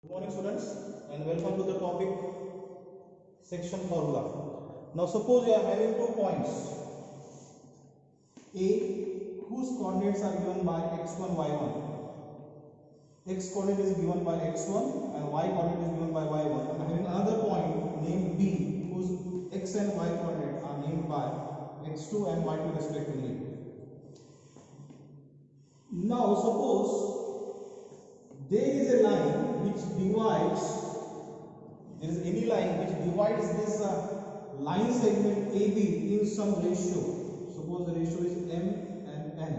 Good morning students and welcome to the topic section formula. Now suppose you are having 2 points A whose coordinates are given by x1, y1. X coordinate is given by x1 and y coordinate is given by y1. I am having another point named B whose x and y coordinates are named by x2 and y2 respectively. Now suppose there is a line which divides, there is any line which divides this line segment AB in some ratio. Suppose the ratio is m and n.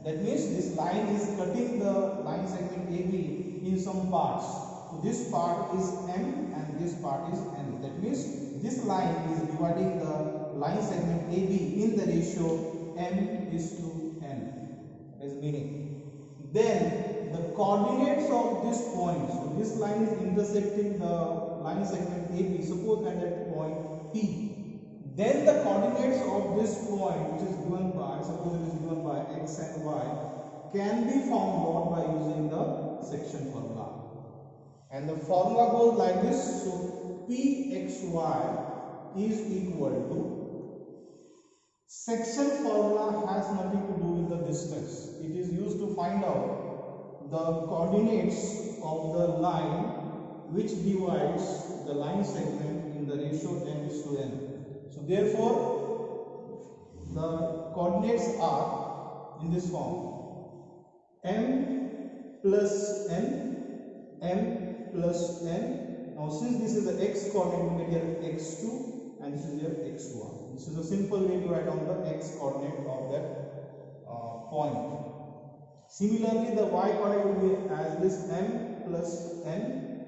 That means this line is cutting the line segment AB in some parts. So this part is m and this part is n. That means this line is dividing the line segment AB in the ratio m:n. That is meaning. Then the coordinates of this point, so this line is intersecting the line segment AB, suppose at that point P. Then the coordinates of this point, which is given by, suppose it is given by x and y, can be found out by using the section formula. And the formula goes like this. So Pxy is equal to, section formula has nothing to do with the distance. It is used to find out the coordinates of the line which divides the line segment in the ratio m:n. So therefore the coordinates are in this form: m plus n, m plus n. Now since this is the x coordinate, we get here x2 and this is here x1. This is a simple way to write down the x coordinate of that point. Similarly, the y coordinate will be as this m plus n.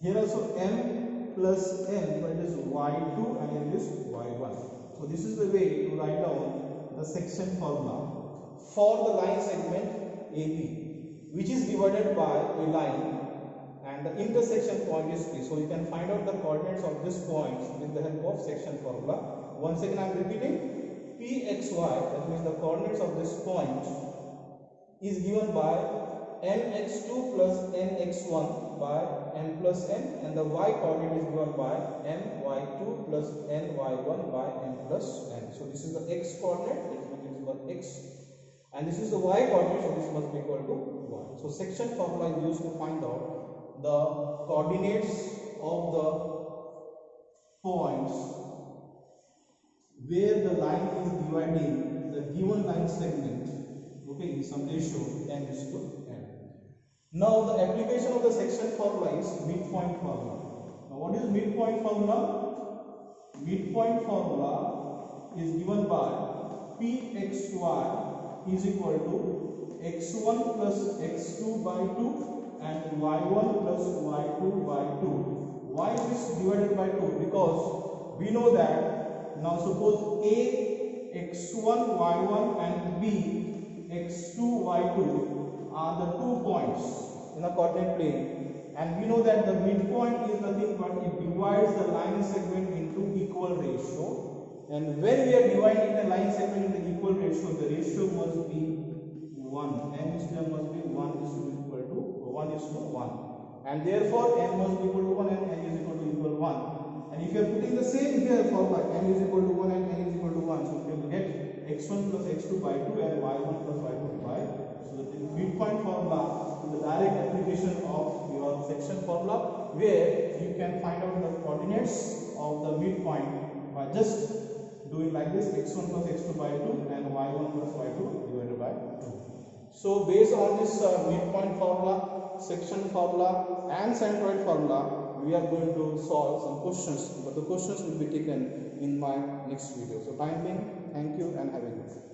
Here also m plus n, but it is y2 and it is y1. So this is the way to write down the section formula for the line segment AB, which is divided by a line and the intersection point is P. So you can find out the coordinates of this point with the help of section formula. Once again I am repeating, Pxy, that means the coordinates of this point, is given by mx2 plus nx1 by n plus n, and the y coordinate is given by my2 plus ny1 by n plus n. So this is the x coordinate, that is equal to x, and this is the y coordinate, so this must be equal to y. So section formula is used to find out the coordinates of the points where the line is dividing the given line segment, okay, in some ratio m:n. Now the application of the section formula is midpoint formula. Now what is midpoint formula? Midpoint formula is given by Pxy is equal to x1 plus x2 by 2 and y1 plus y2 by 2. Why is this divided by 2? Because we know that, now suppose A x1 y1 and B x2 y2 are the 2 points in a coordinate plane, and we know that the midpoint is nothing but it divides the line segment into equal ratio, and when we are dividing the line segment into equal ratio, the ratio must be 1. M is there must be 1 is equal to 1 is to 1, and therefore m must be equal to 1 and n is equal to equal 1. And if you are putting the same here formula, m is equal to 1 and n is equal to 1, so you can get x1 plus x2 by 2 and y1 plus y2 by 2. So the midpoint formula is the direct application of your section formula, where you can find out the coordinates of the midpoint by just doing like this: x1 plus x2 by 2 and y1 plus y2 divided by 2. So based on this midpoint formula, section formula and centroid formula, we are going to solve some questions, but the questions will be taken in my next video. So time being, thank you and have a good day.